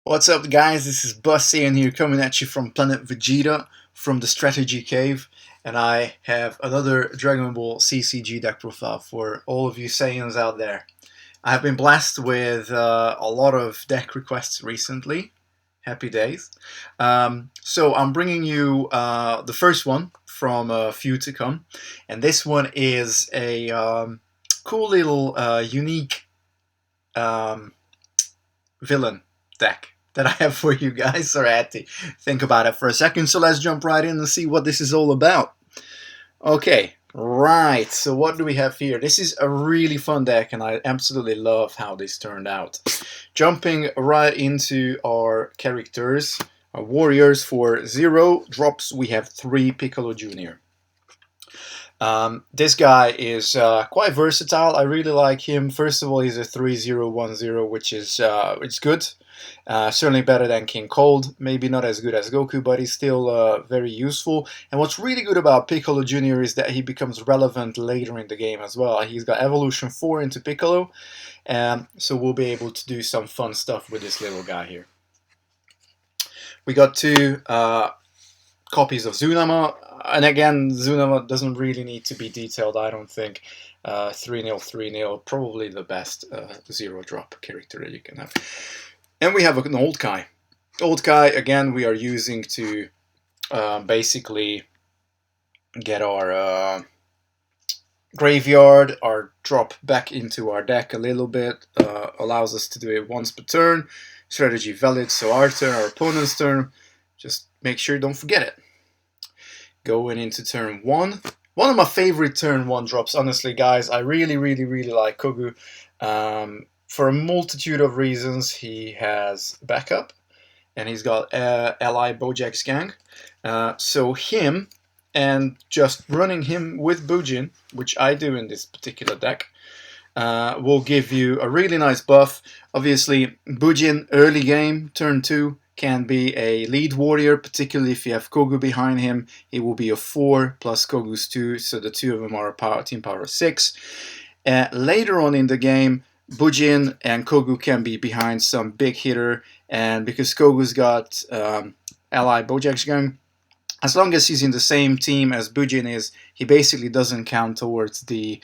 What's up, guys? This is Buu Saiyans here, coming at you from planet Vegeta, from the Strategy Cave, and I have another Dragon Ball CCG deck profile for all of you Saiyans out there. I have been blessed with a lot of deck requests recently. Happy days. So I'm bringing you the first one from a few to come, and this one is a cool little unique um, villain deck that I have for you guys. Sorry, I had to think about it for a second. So let's jump right in and see what this is all about. Okay, right. So what do we have here? This is a really fun deck, and I absolutely love how this turned out. Jumping right into our characters, our warriors. For 0 drops, we have 3 Piccolo Jr. This guy is quite versatile. I really like him. First of all, he's a 3-0-1-0, which is it's good. Certainly better than King Cold. Maybe not as good as Goku, but he's still very useful. And what's really good about Piccolo Jr. is that he becomes relevant later in the game as well. He's got Evolution 4 into Piccolo, so we'll be able to do some fun stuff with this little guy here. We got 2 copies of Zunama, and again, Zunama doesn't really need to be detailed, I don't think. 3-0, 3-0, probably the best 0-drop character that you can have. And we have an Old Kai. Old Kai, again, we are using to basically get our graveyard, our drop back into our deck a little bit. Allows us to do it once per turn. Strategy valid, so our turn, our opponent's turn. Just make sure you don't forget it. Going into turn 1. One of my favorite turn 1 drops, honestly, guys. I really like Kogu. For a multitude of reasons, he has backup, and he's got ally Bojack's gang. So him, and just running him with Bujin, which I do in this particular deck, will give you a really nice buff. Obviously, Bujin early game, turn 2, can be a lead warrior, particularly if you have Kogu behind him. He will be a 4 plus Kogu's 2, so the 2 of them are a team power of 6. Later on in the game, Bujin and Kogu can be behind some big hitter, and because Kogu's got ally Bojack's gang, as long as he's in the same team as Bujin is, he basically doesn't count towards the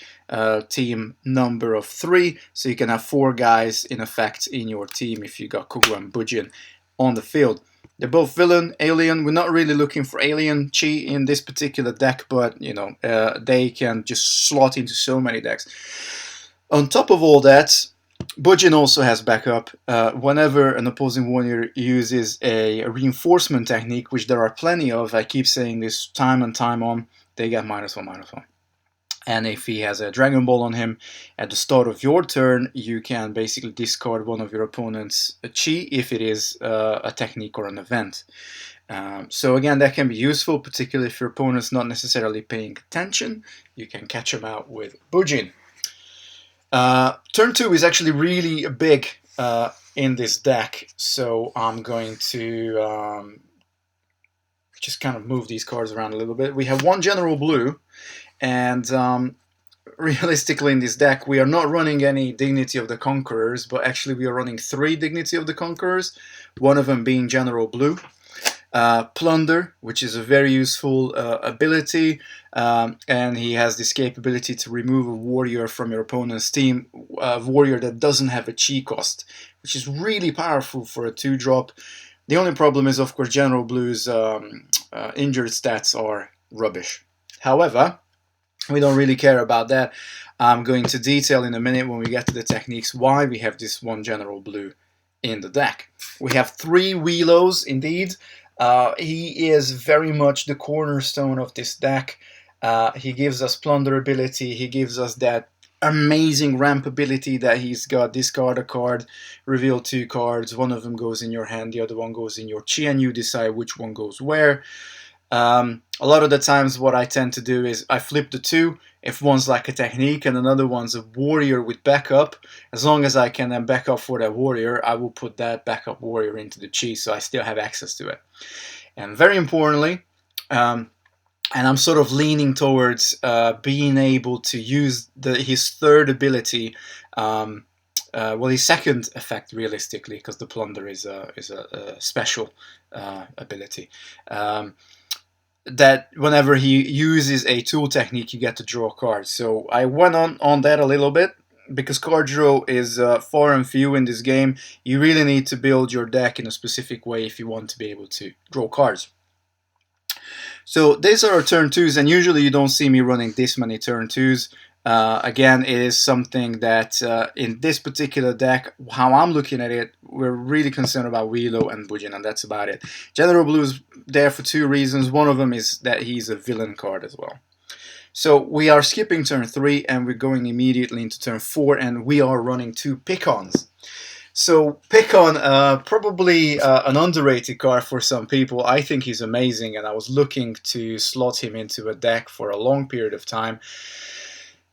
team number of 3, so you can have 4 guys in effect in your team if you got Kogu and Bujin on the field. They're both villain, alien. We're not really looking for alien chi in this particular deck, but you know, they can just slot into so many decks. On top of all that, Bujin also has backup. Whenever an opposing warrior uses a reinforcement technique, which there are plenty of, I keep saying this time and time on, they get -1/-1. And if he has a Dragon Ball on him at the start of your turn, you can basically discard one of your opponent's chi if it is a technique or an event. So again, that can be useful, particularly if your opponent's not necessarily paying attention. You can catch him out with Bujin. Turn 2 is actually really big in this deck, so I'm going to just kind of move these cards around a little bit. We have 1 General Blue, and realistically in this deck we are not running any Dignity of the Conquerors, but actually we are running 3 Dignity of the Conquerors, one of them being General Blue. Plunder, which is a very useful ability, and he has this capability to remove a warrior from your opponent's team, a warrior that doesn't have a chi cost, which is really powerful for a 2-drop. The only problem is, of course, General Blue's injured stats are rubbish. However, we don't really care about that. I'm going to detail in a minute when we get to the techniques why we have this 1 General Blue in the deck. We have 3 Wheelos, indeed. He is very much the cornerstone of this deck. He gives us Plunder ability, he gives us that amazing ramp ability that he's got. Discard a card, reveal 2 cards, one of them goes in your hand, the other one goes in your chi, and you decide which one goes where. A lot of the times what I tend to do is I flip the 2. If one's like a technique and another one's a warrior with backup, as long as I can then back up for that warrior, I will put that backup warrior into the chi, so I still have access to it. And very importantly, and I'm sort of leaning towards being able to use his 3rd ability well, his second effect realistically, because the Plunder is a special ability. That whenever he uses a tool technique, you get to draw cards. So I went on that a little bit, because card draw is far and few in this game. You really need to build your deck in a specific way if you want to be able to draw cards. So these are our turn 2s, and usually you don't see me running this many turn 2s. Again, it is something that in this particular deck, how I'm looking at it, we're really concerned about Wheelo and Bujin, and that's about it. General Blue is there for 2 reasons. One of them is that he's a villain card as well. So we are skipping turn 3 and we're going immediately into turn 4, and we are running 2 Pickons. So Pickon, probably an underrated card for some people. I think he's amazing, and I was looking to slot him into a deck for a long period of time.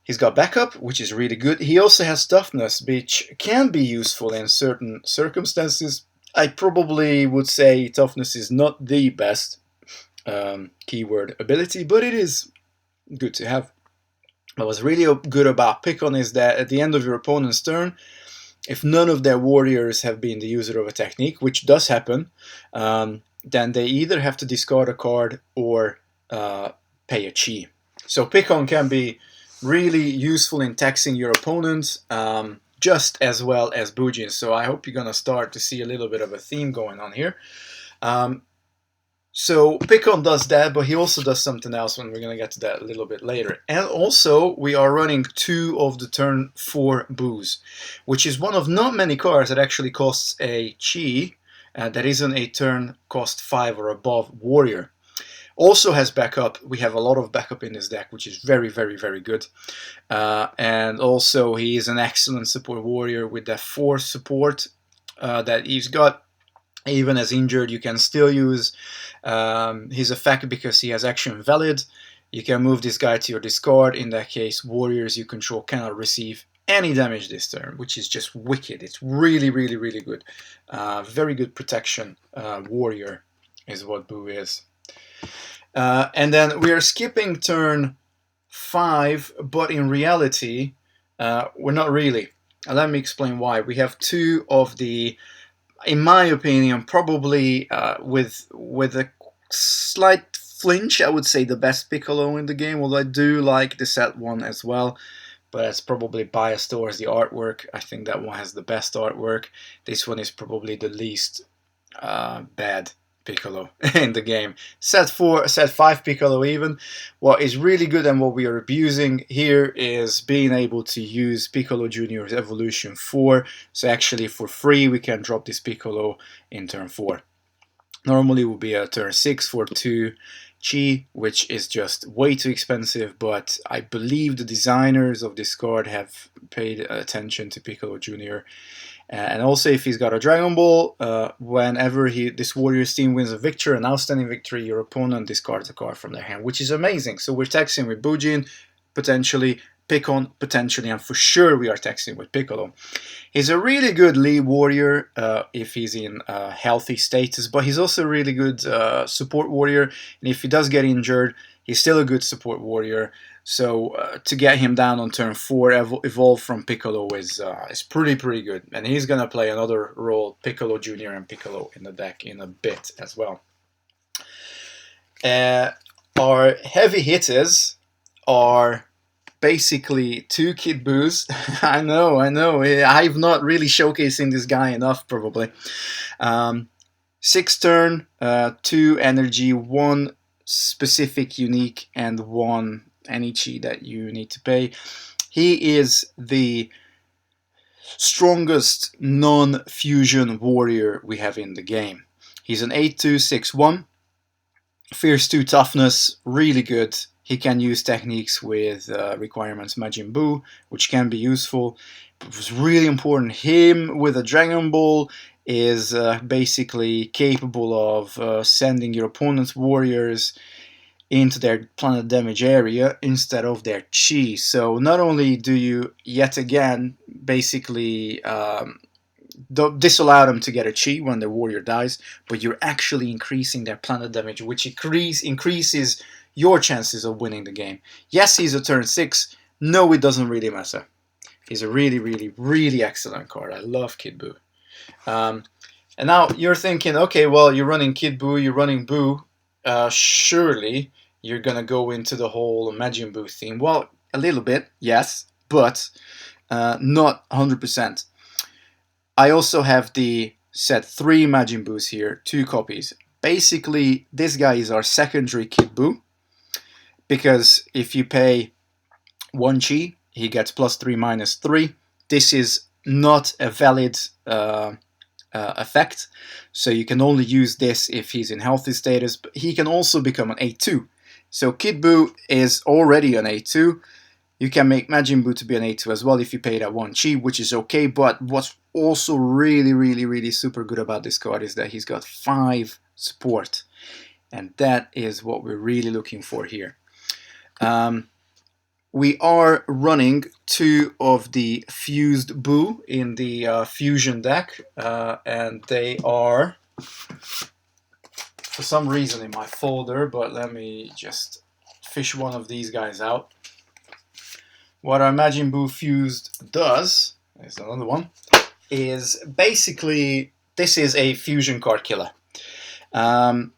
He's got backup, which is really good. He also has toughness, which can be useful in certain circumstances. I probably would say toughness is not the best keyword ability, but it is good to have. What's really good about Pickon is that at the end of your opponent's turn, if none of their warriors have been the user of a technique, which does happen, then they either have to discard a card or pay a chi. So Pickon can be really useful in taxing your opponent, just as well as Bujin. So I hope you're going to start to see a little bit of a theme going on here. So Pickon does that, but he also does something else, and we're going to get to that a little bit later. And also, we are running 2 of the turn 4 Boos, which is one of not many cards that actually costs a chi, that isn't a turn cost 5 or above warrior. Also has backup. We have a lot of backup in this deck, which is very, very, very good. And also, he is an excellent support warrior with that 4 support that he's got. Even as injured, you can still use his effect because he has action valid. You can move this guy to your discard. In that case, warriors you control cannot receive any damage this turn, which is just wicked. It's really, really, really good. Very good protection warrior is what Buu is. And then we are skipping turn 5, but in reality, we're not really. Let me explain why. We have 2 of the, in my opinion, probably with a slight flinch, I would say the best Piccolo in the game. Although I do like the set one as well, but that's probably biased towards the artwork. I think that one has the best artwork. This one is probably the least bad Piccolo in the game. Set 5 Piccolo even. What is really good and what we are abusing here is being able to use Piccolo Jr.'s Evolution 4. So actually for free we can drop this Piccolo in turn 4. Normally it would be a turn 6 for 2 Chi, which is just way too expensive, but I believe the designers of this card have paid attention to Piccolo Jr. And also, if he's got a Dragon Ball, whenever this warrior's team wins a victory, an outstanding victory, your opponent discards a card from their hand, which is amazing. So we're taxing with Bujin, potentially, Pickon, potentially, and for sure we are taxing with Piccolo. He's a really good lead warrior if he's in healthy status, but he's also a really good support warrior, and if he does get injured, he's still a good support warrior. So to get him down on turn 4, evolve from Piccolo is pretty good. And he's going to play another role, Piccolo Jr. and Piccolo, in the deck in a bit as well. Our heavy hitters are basically 2 Kid Boos. I know. I've not really showcasing this guy enough, probably. 6 turn, 2 energy, 1 specific unique, and 1 any chi that you need to pay. He is the strongest non-fusion warrior we have in the game. He's an 8-2, 6-1, Fierce 2 toughness, really good. He can use techniques with requirements Majin Buu, which can be useful. But it was really important. Him with a Dragon Ball is basically capable of sending your opponent's warriors into their planet damage area instead of their chi. So not only do you yet again basically disallow them to get a chi when their warrior dies, but you're actually increasing their planet damage, which increases your chances of winning the game. Yes, he's a turn 6. No, it doesn't really matter. He's a really, really, really excellent card. I love Kid Buu. And now you're thinking, okay, well, you're running Kid Buu, you're running Buu. Surely you're going to go into the whole Majin Buu theme. Well, a little bit, yes, but not 100%. I also have the set 3 Majin Buus here, 2 copies. Basically, this guy is our secondary Kid Buu, because if you pay 1 chi, he gets +3 -3. This is not a valid effect, so you can only use this if he's in healthy status, but he can also become an A2. So Kid Buu is already an A2. You can make Majin Buu to be an A2 as well if you pay that 1 chi, which is okay, but what's also really, really, really super good about this card is that he's got 5 support, and that is what we're really looking for here. We are running 2 of the fused Buu in the fusion deck, and they are, for some reason, in my folder, but let me just fish one of these guys out. What our Majin Buu fused does, there's another one, is basically, this is a fusion card killer.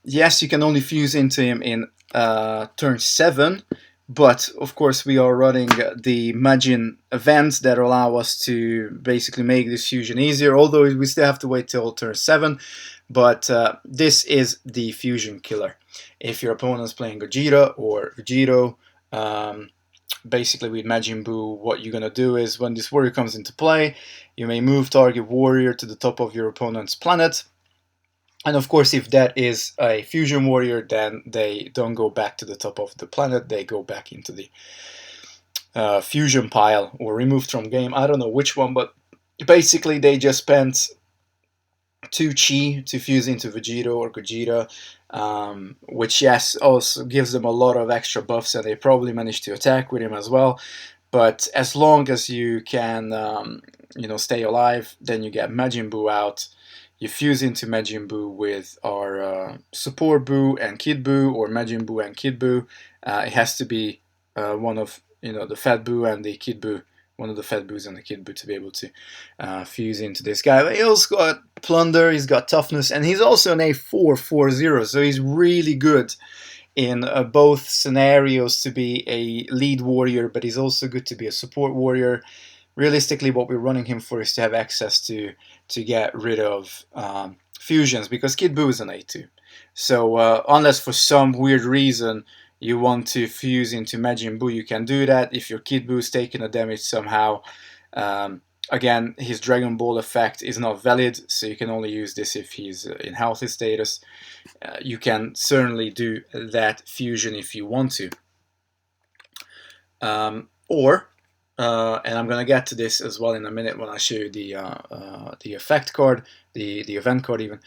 Yes, you can only fuse into him in turn 7, but of course we are running the Majin events that allow us to basically make this fusion easier, although we still have to wait till turn 7. But this is the fusion killer. If your opponent's playing Gogeta or Vegito, basically with Majin Buu, what you're going to do is when this warrior comes into play, you may move target warrior to the top of your opponent's planet. And of course, if that is a fusion warrior, then they don't go back to the top of the planet, they go back into the fusion pile or removed from game. I don't know which one, but basically they just spent 2 chi to fuse into Vegito or Gogeta, which, yes, also gives them a lot of extra buffs, and they probably managed to attack with him as well. But as long as you can, stay alive, then you get Majin Buu out. You fuse into Majin Buu with our support Buu and Kid Buu, or Majin Buu and Kid Buu. It has to be one of the Fat Buu and the Kid Buu, one of the Fat Boos and the Kid Buu to be able to fuse into this guy. But he also got Plunder, he's got Toughness, and he's also an A4/4/0, so he's really good in both scenarios to be a lead warrior, but he's also good to be a support warrior. Realistically, what we're running him for is to have access to get rid of fusions, because Kid Buu is an A2. So unless for some weird reason you want to fuse into Majin Buu, you can do that. If your Kid Buu is taking a damage somehow, again, his Dragon Ball effect is not valid, so you can only use this if he's in healthy status. You can certainly do that fusion if you want to. And I'm going to get to this as well in a minute when I show you the effect card, the event card even.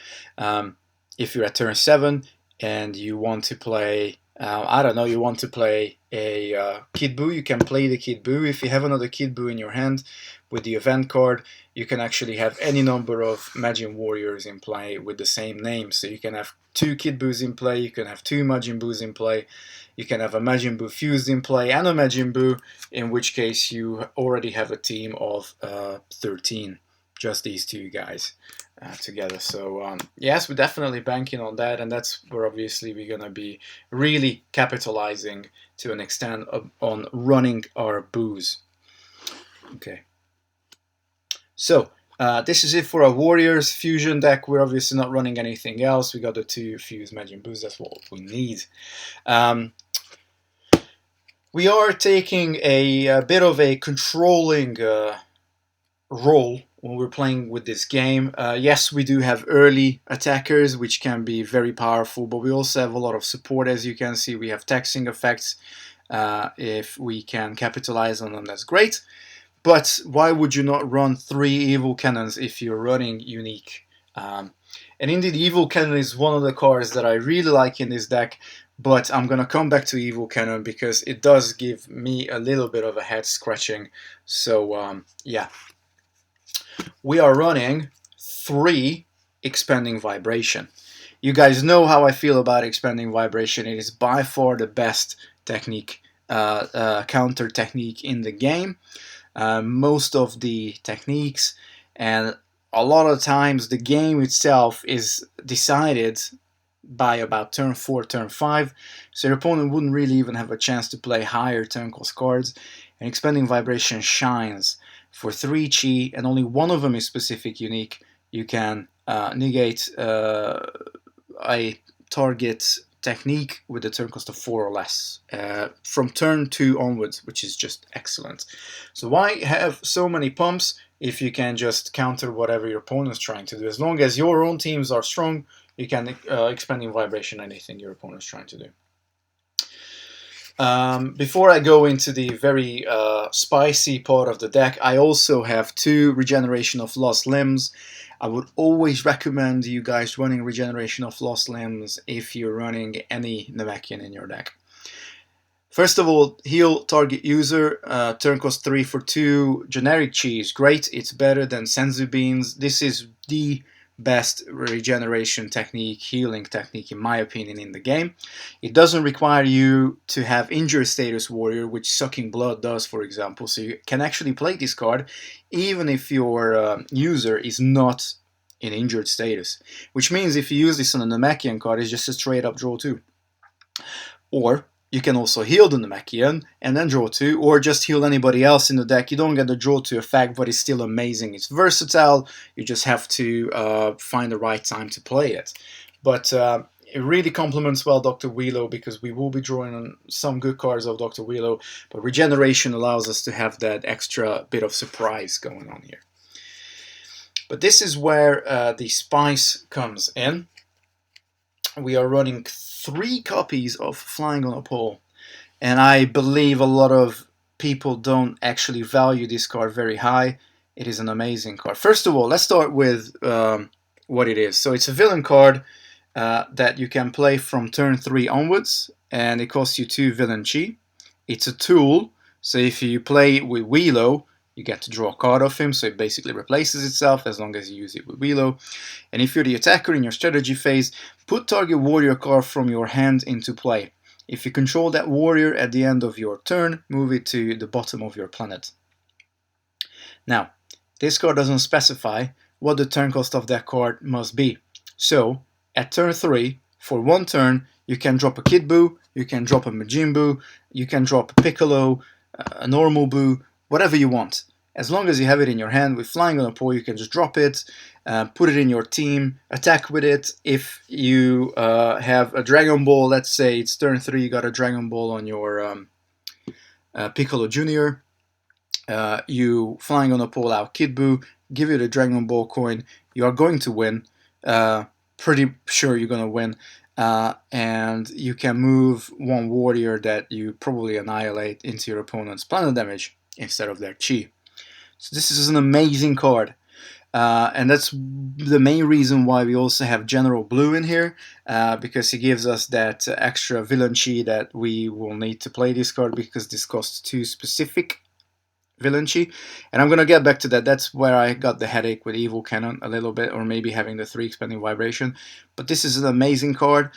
If you're at turn 7 and you want to play, you want to play a Kid Buu, you can play the Kid Buu. If you have another Kid Buu in your hand with the event card, you can actually have any number of Majin Warriors in play with the same name. So you can have 2 Kid Buus in play, you can have 2 Majin Buus in play, you can have a Majin Buu fused in play and a Majin Buu, in which case you already have a team of 13, just these 2 guys together. So yes, we're definitely banking on that, and that's where obviously we're going to be really capitalizing to an extent on running our Buus. Okay. So this is it for our Warriors fusion deck. We're obviously not running anything else. We got the 2 fused Majin Buus. That's what we need. We are taking a bit of a controlling role when we're playing with this game. Yes, we do have early attackers, which can be very powerful, but we also have a lot of support. As you can see, we have taxing effects. If we can capitalize on them, that's great. But why would you not run 3 Evil Cannons if you're running unique? And indeed, Evil Cannon is one of the cards that I really like in this deck, but I'm going to come back to Evil Cannon because it does give me a little bit of a head scratching. So yeah. We are running 3 Expanding Vibration. You guys know how I feel about Expanding Vibration. It is by far the best technique, counter technique in the game. most of the techniques, and a lot of times the game itself is decided by about turn 4, turn 5, so your opponent wouldn't really even have a chance to play higher turn cost cards, and Expanding Vibration shines for 3 chi, and only one of them is specific unique. You can negate a target technique with a turn cost of 4 or less from turn 2 onwards, which is just excellent. So why have so many pumps if you can just counter whatever your opponent's trying to do? As long as your own teams are strong, you can Expanding Vibration anything your opponent's trying to do. Before I go into the very spicy part of the deck, I also have 2 Regeneration of Lost Limbs. I would always recommend you guys running Regeneration of Lost Limbs if you're running any Namekian in your deck. First of all, heal target user, turn cost 3 for 2, generic chi is great, it's better than Senzu Beans. This is the best regeneration technique, healing technique in my opinion in the game. It doesn't require you to have injured status warrior, which Sucking Blood does, for example, so you can actually play this card even if your user is not in injured status, which means if you use this on a Namekian card, it's just a straight up draw 2. Or you can also heal the Namekian and then draw 2, or just heal anybody else in the deck. You don't get the draw 2 effect, but it's still amazing. It's versatile, you just have to find the right time to play it. But it really complements well Dr. Wheelo, because we will be drawing on some good cards of Dr. Wheelo, but Regeneration allows us to have that extra bit of surprise going on here. But this is where the spice comes in. We are running 3 copies of Flying on a Pole, and I believe a lot of people don't actually value this card very high. It is an amazing card. First of all, let's start with what it is. So it's a villain card that you can play from turn 3 onwards, and it costs you 2 villain chi. It's a tool, so if you play with Wheelo, you get to draw a card off him, so it basically replaces itself as long as you use it with Wheelo. And if you're the attacker in your strategy phase, put target warrior card from your hand into play. If you control that warrior at the end of your turn, move it to the bottom of your planet. Now, this card doesn't specify what the turn cost of that card must be. So, at turn 3, for 1 turn, you can drop a Kid Buu, you can drop a Majin Buu, you can drop a Piccolo, a normal Buu, whatever you want. As long as you have it in your hand, with Flying on a Pole, you can just drop it, put it in your team, attack with it. If you have a Dragon Ball, let's say it's turn 3, you got a Dragon Ball on your Piccolo Jr., you Flying on a Pole out Kid Buu, give it a Dragon Ball coin, you are going to win. Pretty sure you're going to win. And you can move 1 warrior that you probably annihilate into your opponent's planet damage instead of their chi. So this is an amazing card, and that's the main reason why we also have General Blue in here, because he gives us that extra villain chi that we will need to play this card, because this costs 2 specific villain chi, and I'm gonna get back to that. That's where I got the headache with Evil Cannon a little bit, or maybe having the 3 Expanding Vibration, but this is an amazing card.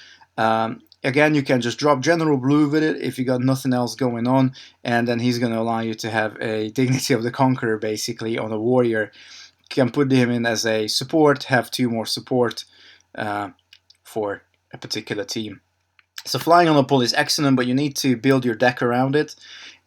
Again, you can just drop General Blue with it if you got nothing else going on, and then he's going to allow you to have a Dignity of the Conqueror basically on a warrior. You can put him in as a support, have 2 more support for a particular team. So Flying on a Pole is excellent, but you need to build your deck around it,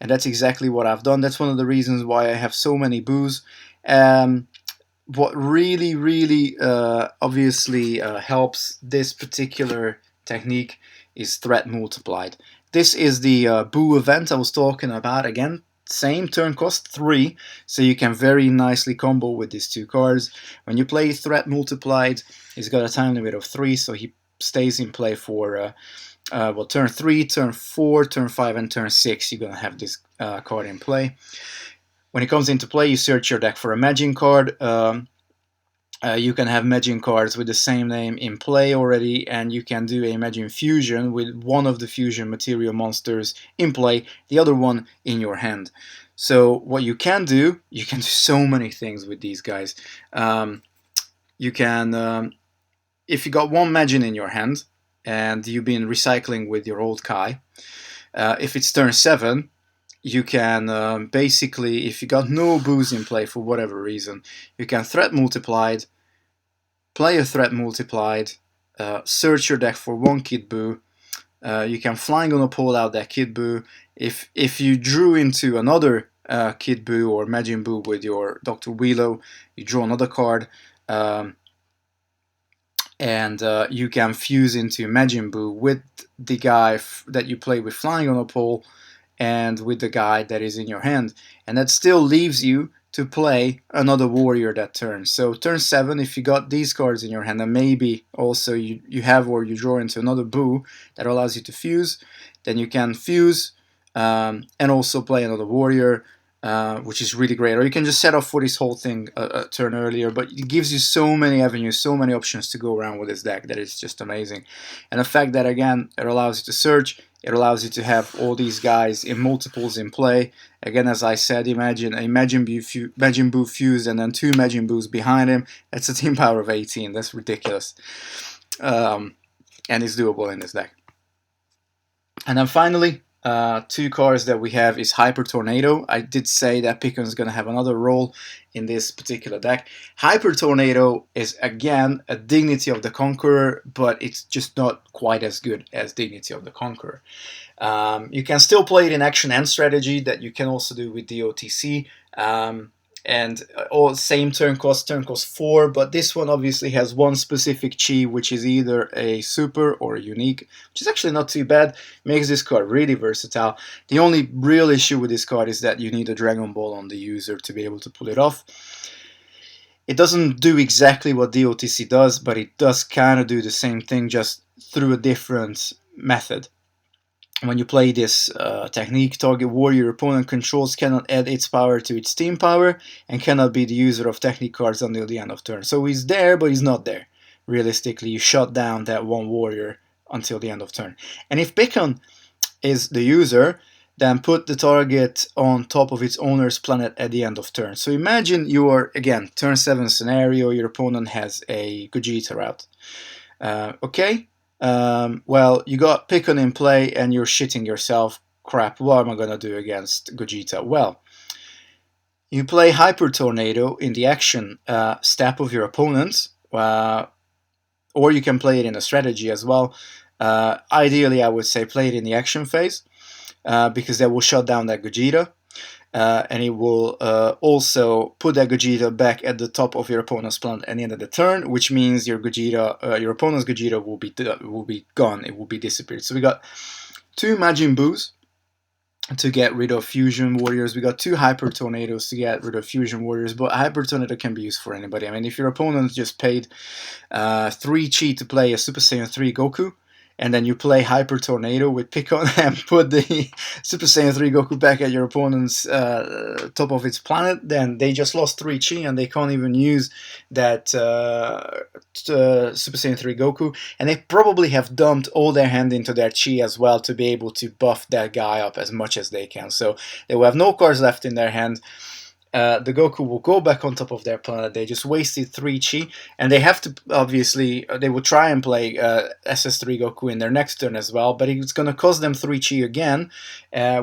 and that's exactly what I've done. That's one of the reasons why I have so many Boos. What really obviously helps this particular technique is Threat Multiplied. This is the Buu event I was talking about. Again, same turn cost 3, so you can very nicely combo with these 2 cards. When you play Threat Multiplied, he's got a time limit of 3, so he stays in play for well, turn 3, turn 4, turn 5, and turn 6. You're gonna have this card in play. When it comes into play, you search your deck for a Magin card. You can have Magin cards with the same name in play already, and you can do a Magin fusion with one of the fusion material monsters in play, the other one in your hand. So what you can do so many things with these guys. You can, if you got 1 Magin in your hand, and you've been recycling with your old Kai, if it's turn 7, you can basically, if you got no boos in play for whatever reason, you can threat multiplied, play a threat multiplied, search your deck for one Kid Buu. You can flying on a pole out that Kid Buu. If you drew into another Kid Buu or Majin Buu with your Dr. Wheelo, you draw another card, and you can fuse into Majin Buu with the guy that you play with flying on a pole, and with the guy that is in your hand, and that still leaves you to play another warrior that turn. So turn 7, if you got these cards in your hand, and maybe also you have or you draw into another Buu that allows you to fuse, then you can fuse and also play another warrior, which is really great. Or you can just set off for this whole thing a turn earlier, but it gives you so many avenues, so many options to go around with this deck that it's just amazing. And the fact that, again, it allows you to search, it allows you to have all these guys in multiples in play. Again, as I said, imagine a Majin Buu fused and then 2 Majin Buus behind him. That's a team power of 18. That's ridiculous. And it's doable in this deck. And then finally, 2 cards that we have is Hyper Tornado. I did say that Pickon is going to have another role in this particular deck. Hyper Tornado is, again, a Dignity of the Conqueror, but it's just not quite as good as Dignity of the Conqueror. You can still play it in action and strategy, that you can also do with DOTC. And all same turn cost 4, but this one obviously has one specific chi, which is either a super or a unique, which is actually not too bad. Makes this card really versatile. The only real issue with this card is that you need a Dragon Ball on the user to be able to pull it off. It doesn't do exactly what DOTC does, but it does kind of do the same thing, just through a different method. When you play this technique, target warrior opponent controls cannot add its power to its team power and cannot be the user of technique cards until the end of turn. So he's there, but he's not there. Realistically, you shut down that one warrior until the end of turn. And if Pickon is the user, then put the target on top of its owner's planet at the end of turn. So imagine you are, again, turn 7 scenario, your opponent has a Gogeta out. Okay? Well, you got Pickon in play and you're shitting yourself. Crap, what am I gonna do against Gogeta? Well, you play Hyper Tornado in the action step of your opponent, or you can play it in a strategy as well. Ideally, I would say play it in the action phase, because that will shut down that Gogeta. And it will also put that Gogeta back at the top of your opponent's planet at the end of the turn, which means your Gogeta, your opponent's Gogeta will be gone. It will be disappeared. So we got 2 Majin Buus to get rid of Fusion Warriors. We got 2 Hyper Tornadoes to get rid of Fusion Warriors, but Hyper Tornado can be used for anybody. I mean, if your opponent just paid 3 chi to play a Super Saiyan 3 Goku, and then you play Hyper Tornado with Pickon and put the Super Saiyan 3 Goku back at your opponent's top of its planet, then they just lost 3 chi and they can't even use that Super Saiyan 3 Goku. And they probably have dumped all their hand into their chi as well to be able to buff that guy up as much as they can. So they will have no cards left in their hand. The Goku will go back on top of their planet. They just wasted 3 chi, and they have to, obviously, they will try and play SS3 Goku in their next turn as well, but it's going to cost them 3 chi again,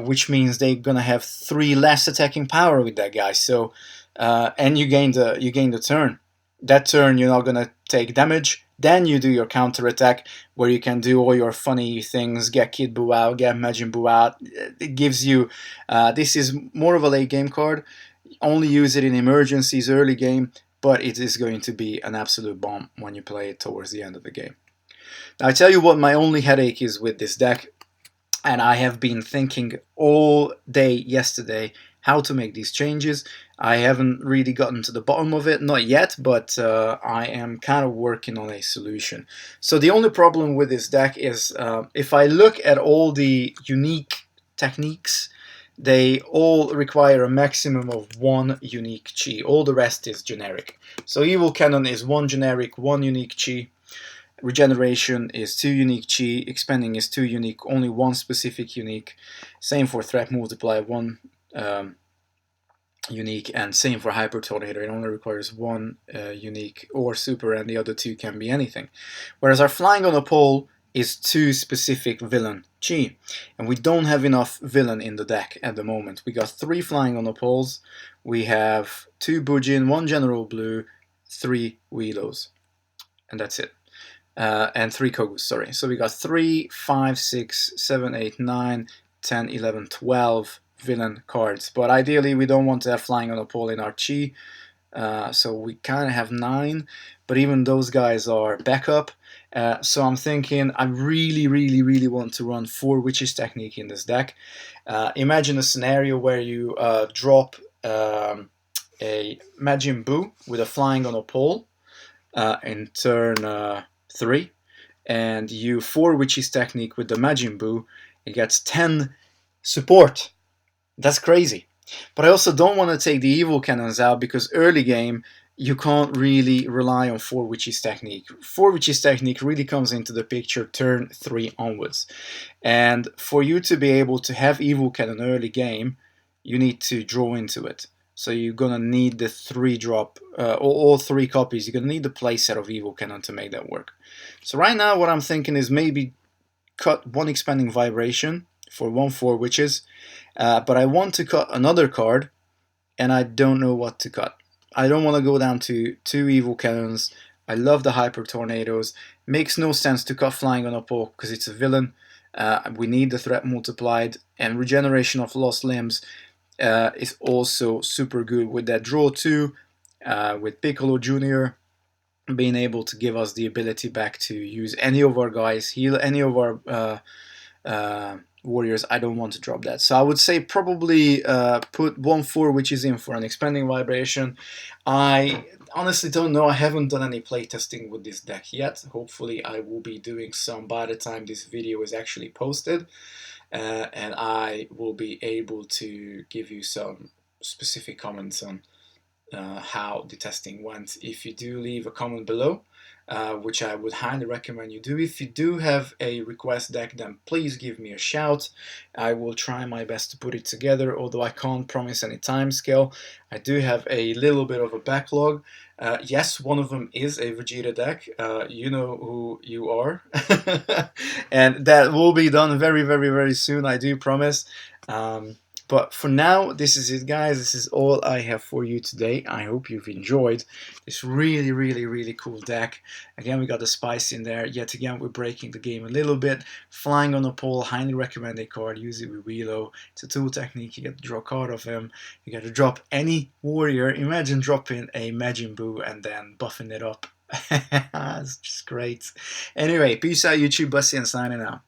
which means they're going to have 3 less attacking power with that guy. So, and you gain the turn. That turn, you're not going to take damage. Then you do your counter attack, where you can do all your funny things, get Kid Buu out, get Majin Buu out. It gives you, this is more of a late game card. Only use it in emergencies early game, but it is going to be an absolute bomb when you play it towards the end of the game. Now, I tell you what my only headache is with this deck, and I have been thinking all day yesterday how to make these changes. I haven't really gotten to the bottom of it, not yet, but I am kind of working on a solution. So the only problem with this deck is if I look at all the unique techniques, they all require a maximum of 1 unique chi. All the rest is generic. So Evil Cannon is 1 generic, 1 unique chi. Regeneration is 2 unique chi. Expanding is 2 unique, only 1 specific unique. Same for Threat Multiply, 1 unique, and same for Hyper Tornado. It only requires 1 unique or super, and the other 2 can be anything. Whereas our Flying on a Pole is 2 specific villain chi, and we don't have enough villain in the deck at the moment. We got 3 flying on the poles, we have 2 Bujin, 1 General Blue, 3 Weelos, and that's it. And 3 Kogus, sorry. So we got 3, 5, 6, 7, 8, 9, 10, 11, 12 villain cards. But ideally we don't want to have flying on the pole in our chi, so we kind of have 9, but even those guys are backup. So I'm thinking I really want to run 4 Witches Technique in this deck. Imagine a scenario where you drop a Majin Buu with a flying on a pole in turn 3, and you 4 Witches Technique with the Majin Buu. It gets 10 support. That's crazy. But I also don't want to take the evil cannons out, because early game you can't really rely on 4 Witches Technique. 4 Witches Technique really comes into the picture turn 3 onwards. And for you to be able to have evil cannon early game, you need to draw into it. So you're gonna need the 3 drop, all 3 copies. You're gonna need the playset of evil cannon to make that work. So right now what I'm thinking is maybe cut 1 expanding vibration for 1 4 witches, but I want to cut another card, and I don't know what to cut. I don't want to go down to 2 evil cannons. I love the hyper tornadoes. Makes no sense to cut flying on a pole because it's a villain. We need the threat multiplied, and regeneration of lost limbs is also super good with that draw 2, with Piccolo Jr. being able to give us the ability back to use any of our guys, heal any of our warriors. I don't want to drop that. So I would say probably put 1 4 witches in for an expanding vibration. I honestly don't know. I haven't done any playtesting with this deck yet. Hopefully I will be doing some by the time this video is actually posted. And I will be able to give you some specific comments on how the testing went. If you do leave a comment below, which I would highly recommend you do. If you do have a request deck, then please give me a shout. I will try my best to put it together, although I can't promise any time scale. I do have a little bit of a backlog. Yes, one of them is a Vegeta deck. You know who you are. And that will be done very soon, I do promise. But for now, this is it, guys. This is all I have for you today. I hope you've enjoyed this really cool deck. Again, we got the spice in there. Yet again, we're breaking the game a little bit. Flying on a pole, highly recommended card. Use it with Wheelo. It's a tool technique. You get to draw a card of him. You get to drop any warrior. Imagine dropping a Majin Buu and then buffing it up. It's just great. Anyway, peace out, YouTube. Buu Saiyans signing out.